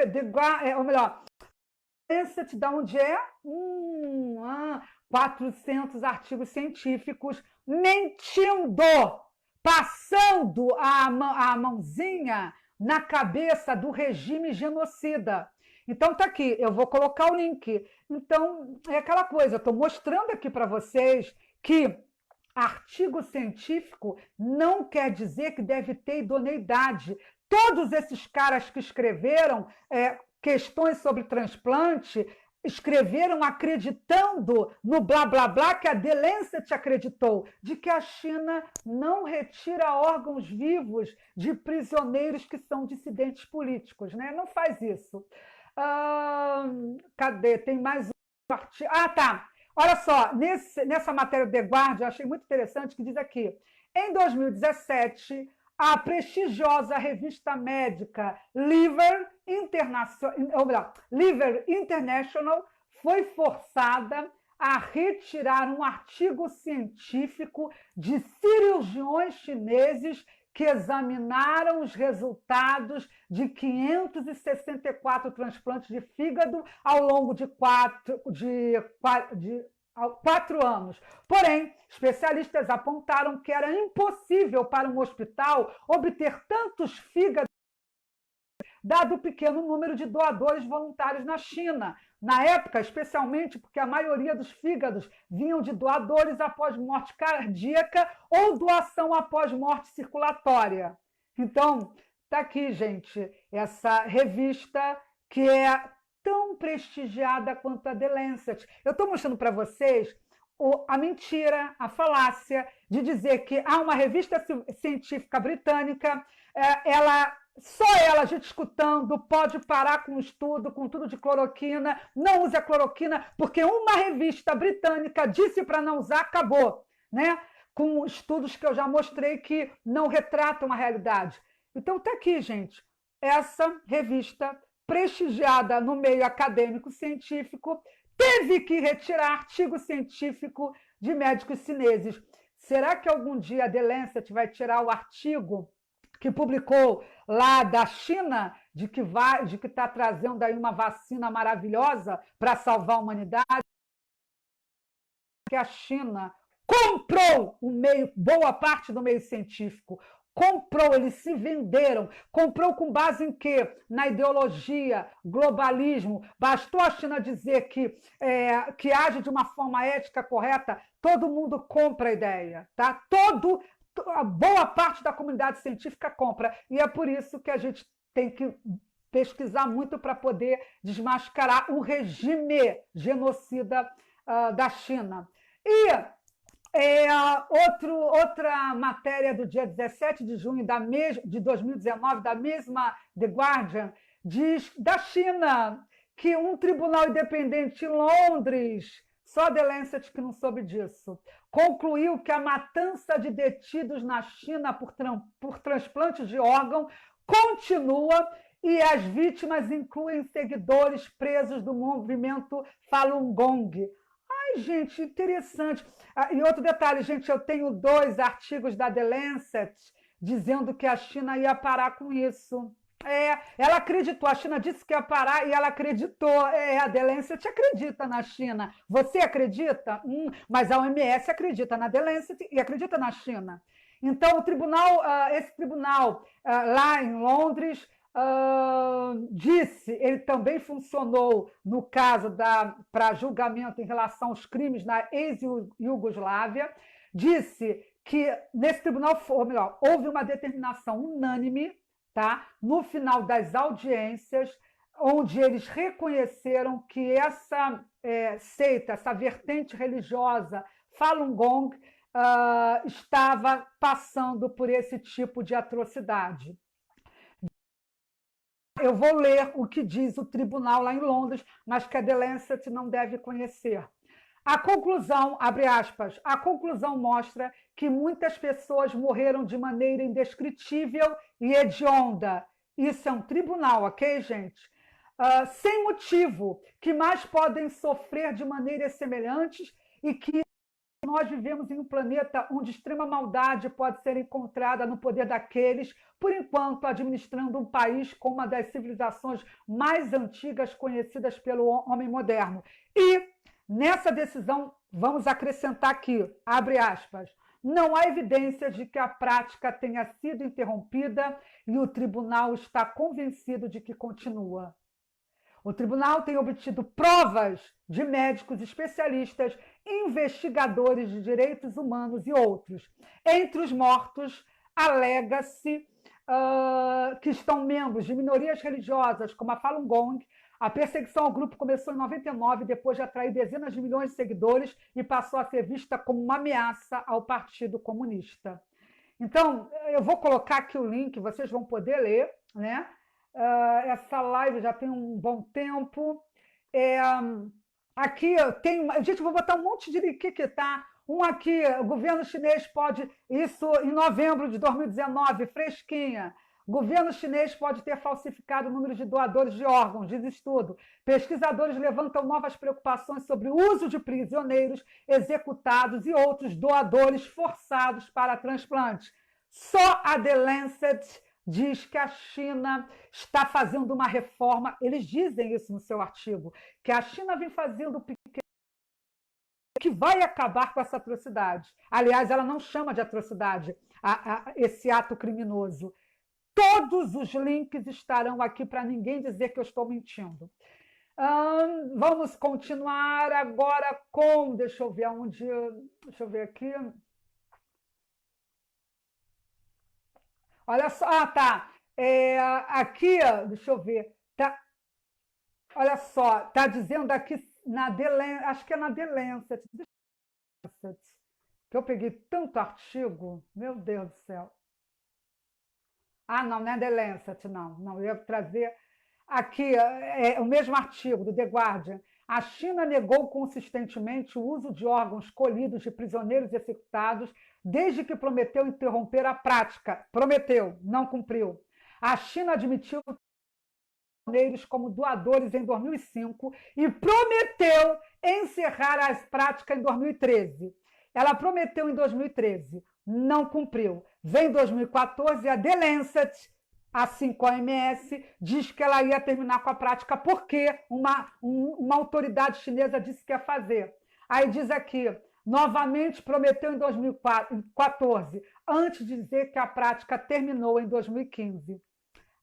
ou melhor, Lancet, de onde é? 400 artigos científicos mentindo, passando a mãozinha na cabeça do regime genocida. Então, está aqui, eu vou colocar o link. Então, é aquela coisa, eu estou mostrando aqui para vocês que artigo científico não quer dizer que deve ter idoneidade. Todos esses caras que escreveram questões sobre transplante escreveram acreditando no blá blá blá que a The Lancet acreditou, de que a China não retira órgãos vivos de prisioneiros que são dissidentes políticos, né? Não faz isso. Cadê? Tem mais um artigo. Ah, tá. Olha só, nessa matéria do The Guardian, eu achei muito interessante que diz aqui, em 2017, a prestigiosa revista médica Liver International foi forçada a retirar um artigo científico de cirurgiões chineses que examinaram os resultados de 564 transplantes de fígado ao longo de 4 anos. Porém, especialistas apontaram que era impossível para um hospital obter tantos fígados, dado o pequeno número de doadores voluntários na China. Na época, especialmente porque a maioria dos fígados vinham de doadores após morte cardíaca ou doação após morte circulatória. Então, está aqui, gente, essa revista que é tão prestigiada quanto a The Lancet. Eu estou mostrando para vocês a mentira, a falácia de dizer que há uma revista científica britânica, só ela, a gente escutando, pode parar com o estudo, com tudo de cloroquina, não use a cloroquina, porque uma revista britânica disse para não usar, acabou, né? Com estudos que eu já mostrei que não retratam a realidade. Então está aqui, gente, essa revista prestigiada no meio acadêmico científico teve que retirar artigo científico de médicos chineses. Será que algum dia a The Lancet vai tirar o artigo que publicou lá da China, de que está trazendo aí uma vacina maravilhosa para salvar a humanidade? Que a China comprou boa parte do meio científico. Comprou, eles se venderam. Comprou com base em quê? Na ideologia, globalismo. Bastou a China dizer que age de uma forma ética correta, todo mundo compra a ideia. Tá? A boa parte da comunidade científica compra. E é por isso que a gente tem que pesquisar muito para poder desmascarar o regime genocida da China. E outra matéria do dia 17 de junho de 2019, da mesma The Guardian, diz da China que um tribunal independente em Londres, só a The Lancet que não soube disso, concluiu que a matança de detidos na China por transplantes de órgão continua e as vítimas incluem seguidores presos do movimento Falun Gong. Ai, gente, interessante. E outro detalhe, gente, eu tenho 2 artigos da The Lancet dizendo que a China ia parar com isso. Ela acreditou, a China disse que ia parar e ela acreditou. A The Lancet acredita na China. Você acredita? Mas a OMS acredita na The Lancet e acredita na China. Então, esse tribunal lá em Londres disse, ele também funcionou no caso para julgamento em relação aos crimes na ex-Iugoslávia, disse que nesse tribunal, ou melhor, houve uma determinação unânime, tá? No final das audiências, onde eles reconheceram que essa seita, essa vertente religiosa Falun Gong estava passando por esse tipo de atrocidade. Eu vou ler o que diz o tribunal lá em Londres, mas que a The Lancet não deve conhecer. A conclusão, abre aspas, a conclusão mostra que muitas pessoas morreram de maneira indescritível e hedionda. Isso é um tribunal, ok, gente? Sem motivo, que mais podem sofrer de maneiras semelhantes e que nós vivemos em um planeta onde extrema maldade pode ser encontrada no poder daqueles, por enquanto, administrando um país com uma das civilizações mais antigas conhecidas pelo homem moderno. E, nessa decisão, vamos acrescentar aqui, abre aspas, não há evidências de que a prática tenha sido interrompida e o tribunal está convencido de que continua. O tribunal tem obtido provas de médicos especialistas, investigadores de direitos humanos e outros. Entre os mortos, alega-se que estão membros de minorias religiosas, como a Falun Gong. A perseguição ao grupo começou em 99, depois de atrair dezenas de milhões de seguidores, e passou a ser vista como uma ameaça ao Partido Comunista. Então, eu vou colocar aqui o link, vocês vão poder ler, né? Essa live já tem um bom tempo. Aqui tem. Gente, vou botar um monte de link que tá. Um aqui, o governo chinês pode. Isso em novembro de 2019, fresquinha. O governo chinês pode ter falsificado o número de doadores de órgãos, diz estudo. Pesquisadores levantam novas preocupações sobre o uso de prisioneiros executados e outros doadores forçados para transplantes. Só a The Lancet diz que a China está fazendo uma reforma, eles dizem isso no seu artigo, que a China vem fazendo que vai acabar com essa atrocidade. Aliás, ela não chama de atrocidade esse ato criminoso. Todos os links estarão aqui para ninguém dizer que eu estou mentindo. Vamos continuar agora com... Deixa eu ver onde... Deixa eu ver aqui... Olha só, tá. Aqui, deixa eu ver. Tá, olha só, tá dizendo aqui na The Lancet, acho que é na The Lancet, que eu peguei tanto artigo, meu Deus do céu. Não é The Lancet, não. Eu ia trazer aqui o mesmo artigo do The Guardian. A China negou consistentemente o uso de órgãos colhidos de prisioneiros executados desde que prometeu interromper a prática. Prometeu, não cumpriu. A China admitiu prisioneiros como doadores em 2005 e prometeu encerrar as práticas em 2013. Ela prometeu em 2013, não cumpriu. Vem 2014, a The Lancet, assim como a OMS, diz que ela ia terminar com a prática porque uma autoridade chinesa disse que ia fazer. Aí diz aqui, novamente prometeu em 2014, antes de dizer que a prática terminou em 2015.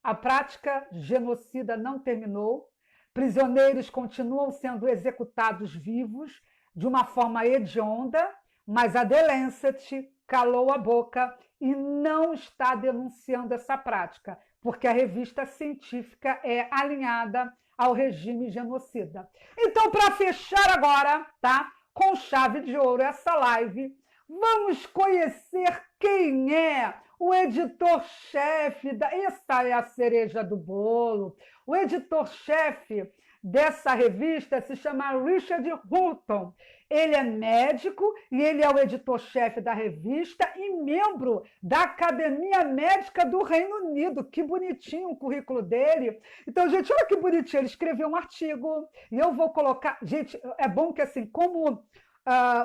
A prática genocida não terminou, prisioneiros continuam sendo executados vivos de uma forma hedionda, mas a The Lancet calou a boca e não está denunciando essa prática, porque a revista científica é alinhada ao regime genocida. Então, para fechar agora, tá, com chave de ouro essa live, vamos conhecer quem é o editor-chefe, essa é a cereja do bolo, o editor-chefe dessa revista se chama Richard Hutton. Ele é médico e ele é o editor-chefe da revista e membro da Academia Médica do Reino Unido. Que bonitinho o currículo dele. Então, gente, olha que bonitinho. Ele escreveu um artigo e eu vou colocar... Gente, é bom que assim, como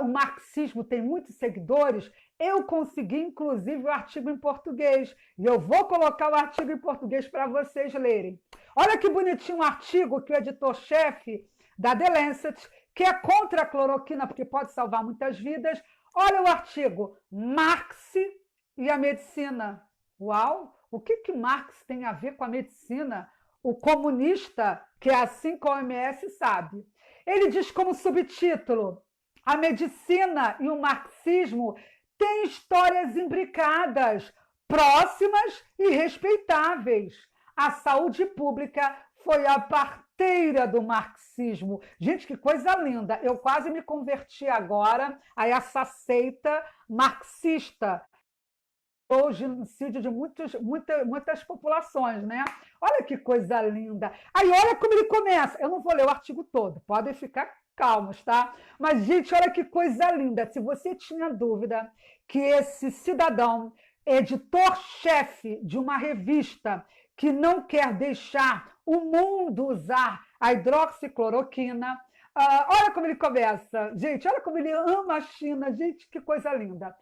o marxismo tem muitos seguidores, eu consegui, inclusive, o artigo em português. E eu vou colocar o artigo em português para vocês lerem. Olha que bonitinho o artigo que o editor-chefe da The Lancet, que é contra a cloroquina, porque pode salvar muitas vidas. Olha o artigo, Marx e a medicina. Uau! O que Marx tem a ver com a medicina? O comunista, que é assim como a OMS, sabe. Ele diz como subtítulo, a medicina e o marxismo têm histórias imbricadas, próximas e respeitáveis. A saúde pública foi a parteira do marxismo. Gente, que coisa linda! Eu quase me converti agora a essa seita marxista. O genocídio de muitas populações, né? Olha que coisa linda! Aí olha como ele começa. Eu não vou ler o artigo todo, podem ficar calmos, tá? Mas, gente, olha que coisa linda! Se você tinha dúvida que esse cidadão, editor-chefe de uma revista que não quer deixar o mundo usar a hidroxicloroquina, olha como ele começa, gente, olha como ele ama a China, gente, que coisa linda.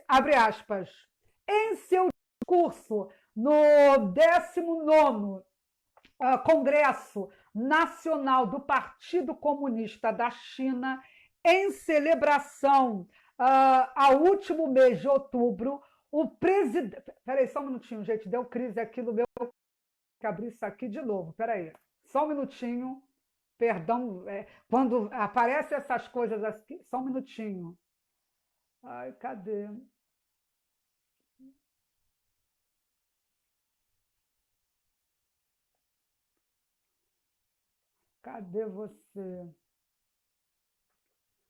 Abre aspas, em seu discurso no 19º Congresso Nacional do Partido Comunista da China, em celebração ao último mês de outubro, o presidente... Peraí, só um minutinho, gente, deu crise aqui no meu... que abrir isso aqui de novo, peraí, Só um minutinho. Perdão, quando aparecem essas coisas aqui, só um minutinho. Ai, cadê? Cadê você?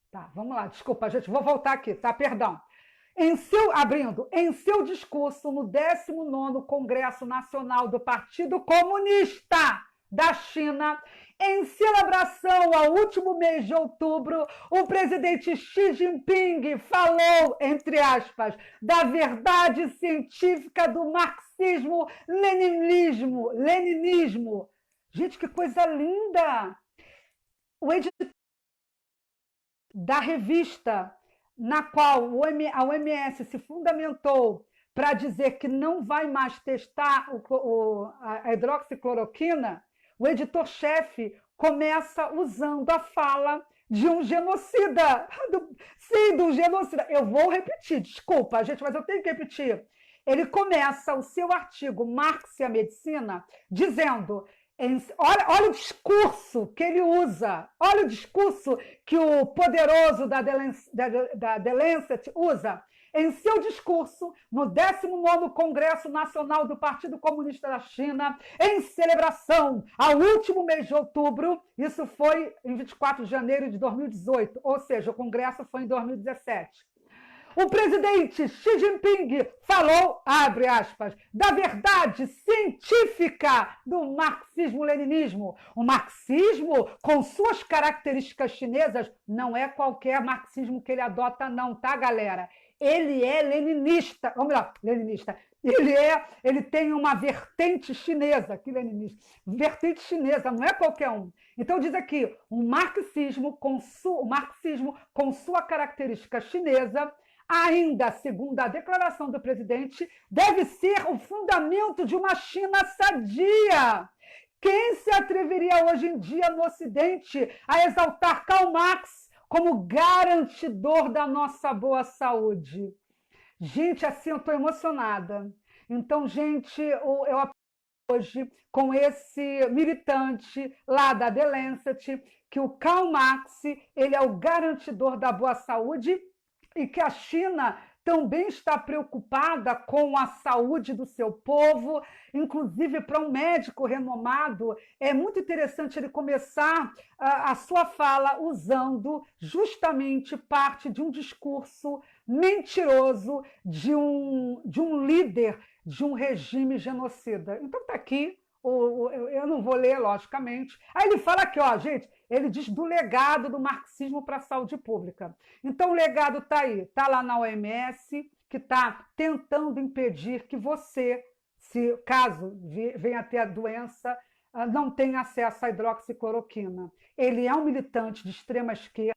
Tá, vamos lá, desculpa, gente, vou voltar aqui, tá? Perdão. Em seu discurso no 19º Congresso Nacional do Partido Comunista da China, em celebração ao último mês de outubro, o presidente Xi Jinping falou, entre aspas, da verdade científica do marxismo-leninismo. Gente, que coisa linda! O editor da revista na qual a OMS se fundamentou para dizer que não vai mais testar a hidroxicloroquina, o editor-chefe começa usando a fala de um genocida. Sim, de um genocida. Eu vou repetir, desculpa, gente, mas eu tenho que repetir. Ele começa o seu artigo Marx e a Medicina dizendo: olha o discurso que ele usa, olha o discurso que o poderoso da The Lancet usa. Em seu discurso, no 19º Congresso Nacional do Partido Comunista da China, em celebração ao último mês de outubro, isso foi em 24 de janeiro de 2018, ou seja, o Congresso foi em 2017. O presidente Xi Jinping falou, abre aspas, da verdade científica do marxismo-leninismo. O marxismo, com suas características chinesas, não é qualquer marxismo que ele adota, não, tá, galera? Ele é leninista, ou melhor, leninista. Ele tem uma vertente chinesa, que leninista, vertente chinesa, não é qualquer um. Então diz aqui, o marxismo com sua característica chinesa, ainda segundo a declaração do presidente, deve ser o fundamento de uma China sadia. Quem se atreveria hoje em dia no Ocidente a exaltar Karl Marx como garantidor da nossa boa saúde? Gente, assim eu estou emocionada. Então, gente, eu aprendi hoje com esse militante lá da The Lancet que o Karl Marx ele é o garantidor da boa saúde e que a China também está preocupada com a saúde do seu povo, inclusive para um médico renomado. É muito interessante ele começar a sua fala usando justamente parte de um discurso mentiroso de um líder de um regime genocida. Então está aqui, eu não vou ler, logicamente. Aí ele fala aqui, ó, gente, ele diz do legado do marxismo para a saúde pública. Então o legado está aí, está lá na OMS, que está tentando impedir que você, se caso venha a ter a doença, não tenha acesso à hidroxicloroquina. Ele é um militante de extrema esquerda.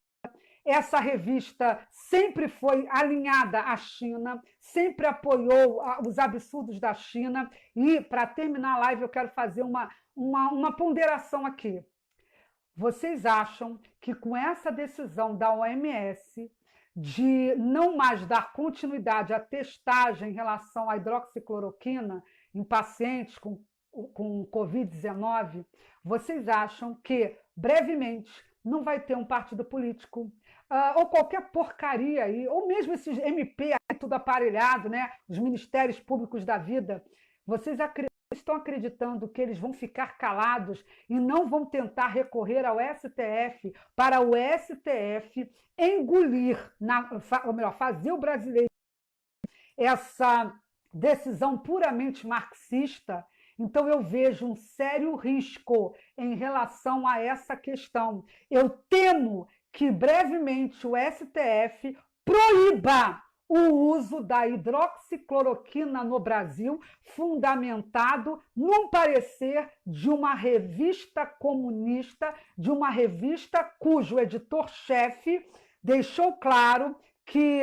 Essa revista sempre foi alinhada à China, sempre apoiou os absurdos da China. E, para terminar a live, eu quero fazer uma ponderação aqui. Vocês acham que com essa decisão da OMS de não mais dar continuidade à testagem em relação à hidroxicloroquina em pacientes com Covid-19, vocês acham que brevemente não vai ter um partido político ou qualquer porcaria aí, ou mesmo esses MP aí, tudo aparelhado, né? Os ministérios públicos da vida, vocês estão acreditando que eles vão ficar calados e não vão tentar recorrer ao STF para o STF engolir, ou melhor, fazer o brasileiro essa decisão puramente marxista? Então, eu vejo um sério risco em relação a essa questão. Eu temo que brevemente o STF proíba o uso da hidroxicloroquina no Brasil, fundamentado num parecer de uma revista comunista, de uma revista cujo editor-chefe deixou claro que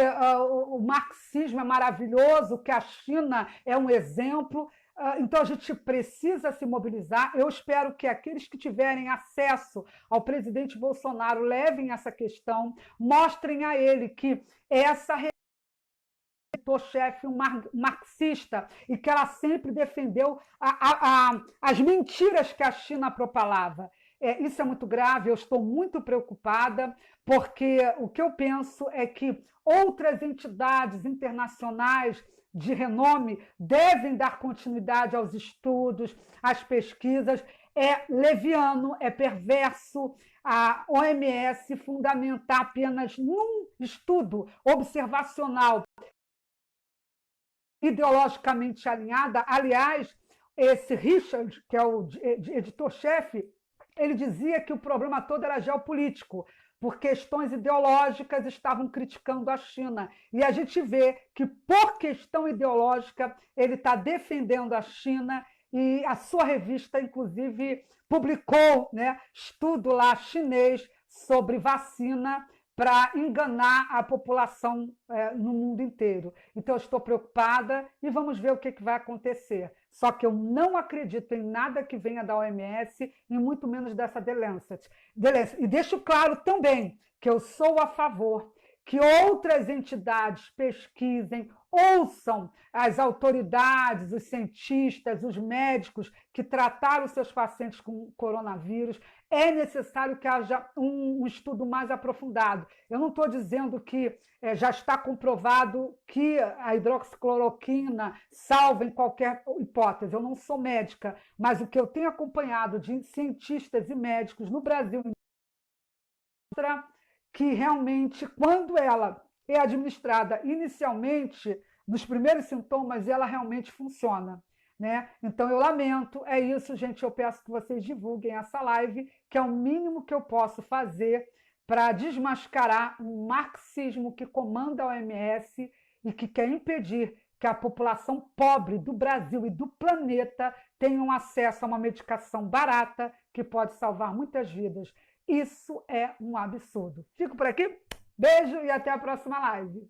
o marxismo é maravilhoso, que a China é um exemplo. Então, a gente precisa se mobilizar. Eu espero que aqueles que tiverem acesso ao presidente Bolsonaro levem essa questão, mostrem a ele que essa editor-chefe um marxista e que ela sempre defendeu as mentiras que a China propalava. Isso é muito grave, eu estou muito preocupada, porque o que eu penso é que outras entidades internacionais de renome devem dar continuidade aos estudos, às pesquisas. É leviano, é perverso a OMS fundamentar apenas num estudo observacional ideologicamente alinhada. Aliás, esse Richard, que é o editor-chefe, ele dizia que o problema todo era geopolítico, por questões ideológicas estavam criticando a China. E a gente vê que, por questão ideológica, ele está defendendo a China, e a sua revista, inclusive, publicou, né, estudo lá chinês sobre vacina para enganar a população no mundo inteiro. Então, eu estou preocupada e vamos ver o que vai acontecer. Só que eu não acredito em nada que venha da OMS e muito menos dessa The Lancet. E deixo claro também que eu sou a favor que outras entidades pesquisem, ouçam as autoridades, os cientistas, os médicos que trataram seus pacientes com coronavírus. É necessário que haja um estudo mais aprofundado. Eu não estou dizendo que já está comprovado que a hidroxicloroquina salva em qualquer hipótese. Eu não sou médica, mas o que eu tenho acompanhado de cientistas e médicos no Brasil mostra que realmente, quando ela é administrada inicialmente, nos primeiros sintomas, ela realmente funciona. Né? Então, eu lamento, é isso, gente. Eu peço que vocês divulguem essa live, que é o mínimo que eu posso fazer para desmascarar um marxismo que comanda a OMS e que quer impedir que a população pobre do Brasil e do planeta tenham acesso a uma medicação barata que pode salvar muitas vidas. Isso é um absurdo. Fico por aqui, beijo e até a próxima live.